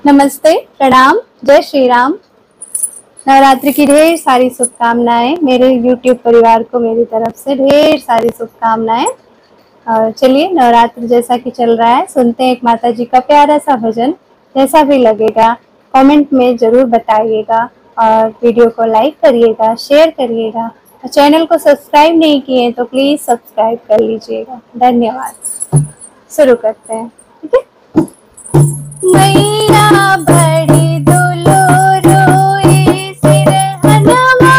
नमस्ते, प्रणाम, जय श्री राम। नवरात्रि की ढेर सारी शुभकामनाएं मेरे YouTube परिवार को मेरी तरफ से ढेर सारी शुभकामनाएं। और चलिए, नवरात्रि जैसा कि चल रहा है, सुनते हैं एक माता जी का प्यारा सा भजन। जैसा भी लगेगा कमेंट में ज़रूर बताइएगा और वीडियो को लाइक करिएगा, शेयर करिएगा और चैनल को सब्सक्राइब नहीं किए तो प्लीज़ सब्सक्राइब कर लीजिएगा। धन्यवाद। शुरू करते हैं, ठीक है। मैया बड़ी दुलुरुई, सिरहनवा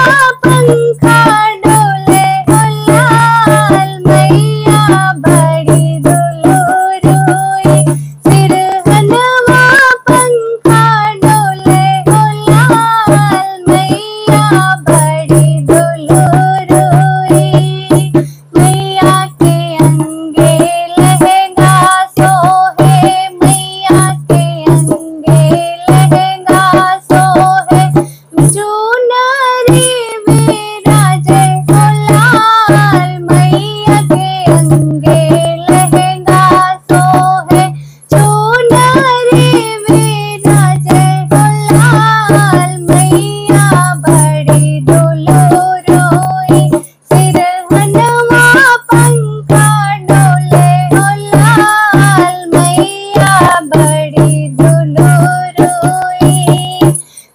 पंखा डोले गुलाल। मैया बड़ी दुलुरुई, सिरहनवा पंखा डोले गुलाल। मैया बड़ी दुलुरुई, मैया के अंगे लहंगा सोहे, मैया के अंगे लहंगा सोहे। चुनरी विराजे गुलाल, मैया के अंगे लहंगा सोहे। चुनरी विराजे गुलाल, मैया बड़ी दुलुरुई, सिरहनवा पंखा डोले गुलाल। मैया बड़ी दुलुरुई,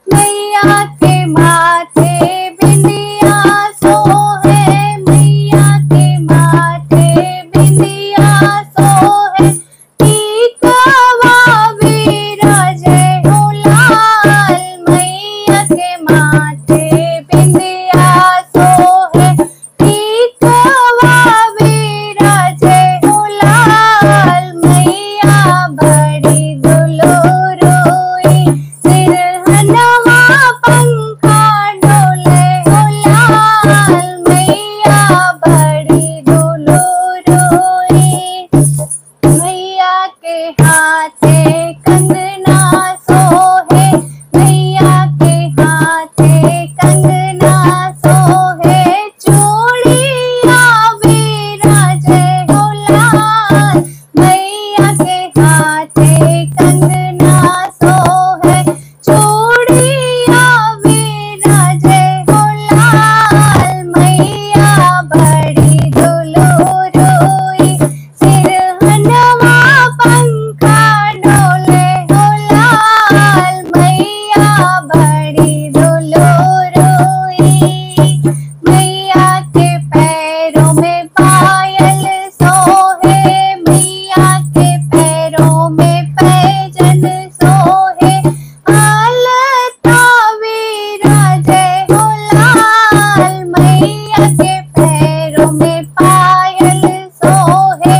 मैया के माथे बिंदिया सोहे, मैया के माथे बिंदिया सोहे। टीकवा विराजे गुलाल, मैया के माथे बिंदिया सोहे। टीकवा विराजे गुलाल, मैया बड़ी दुलुरुई, सिरहनवा पंखा डोले गुलाल। मैया बड़ी दुलुरुई, मैया के हाथे कंगना सोहे, मैया के हाथे कंगना सोहे। चूड़िया विराजे गुलाल, मैया के हाथे कंगना सोहे। चूड़िया विराजे गुलाल, मैया बड़ी दुलुरुई, सिरहनवा पंखा डोले गुलाल। मैया बड़ी दुलुरुई, मैया के पैरों में पायल सोहे, मैया के पैरों में पैजन सोहे। आलता विराजे गुलाल, मैया के पैरों में पायल सोहे।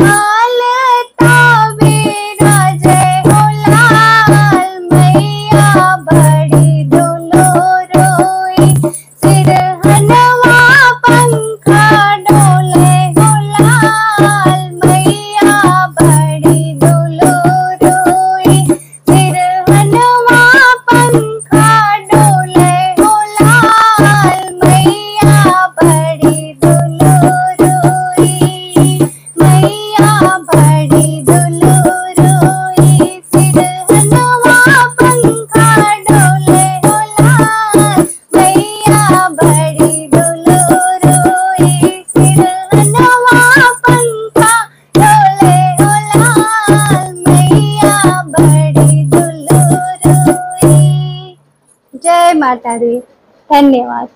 आलता विराजे गुलाल, मैया बड़ी दुलुरुई, सिरहनवा पंखा डोले गुलाल। मैया बड़ी दुलुरुई, सिरहनवा पंखा डोले गुलाल। मैया बड़ी दुलुरुई, मैया बड़ी दुलुरुई, सिरहनवा पंखा डोले गुलाल। मैया बड़ी दुलुरुई, सिरहनवा पंखा डोले गुलाल। मैया बड़ी दुलुरुई। जय माता दी। धन्यवाद।